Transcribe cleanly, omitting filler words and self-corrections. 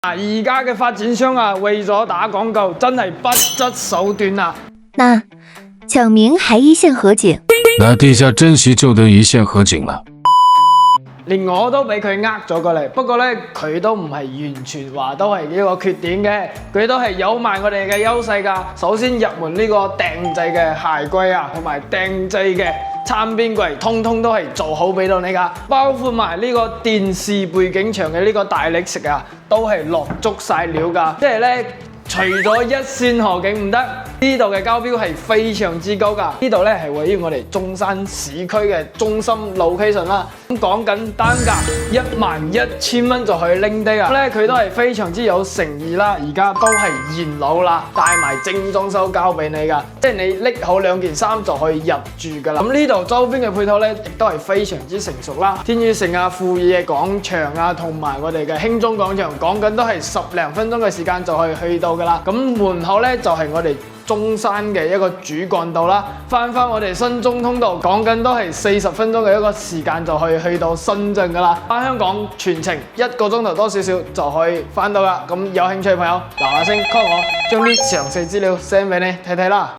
而家嘅發展商啊，為咗打廣告，真係不擇手段啊！那蒋明還一線合景，那地下珍惜就能一線合景了。連我都俾佢呃咗過嚟，不過咧佢都唔係完全話都係呢個缺點嘅，佢都係有埋我哋嘅優勢㗎。首先入門呢個訂製嘅鞋櫃啊，同埋訂製嘅餐邊櫃，通通都係做好俾到你㗎，包括埋呢個電視背景牆嘅呢個大理石啊，都係落足晒料㗎，即係咧。除咗一線河景唔得，呢度嘅交標係非常之高㗎。呢度咧係位於我哋中山市區嘅中心 location 啦。咁講緊單價11000蚊就可以拎低啊！咁咧佢都係非常之有誠意啦。而家都係現樓啦，帶埋精裝修交俾你㗎，即係你拎好2件衫就可以入住㗎啦。咁呢度周邊嘅配套咧，亦都係非常之成熟啦。天宇城啊、富野廣場啊，同埋我哋嘅興中廣場，講緊都係10零分鐘嘅時間就可以去到㗎啦。咁門口咧就係我哋中山嘅一個主幹道啦，翻我哋新中通道，講緊都係40分鐘嘅一個時間就可以去到深圳噶啦。翻香港全程1個鐘頭多少少就可以翻到啦。咁有興趣嘅朋友，嗱嗱聲 call 我，將啲詳細資料 send 俾你睇睇啦。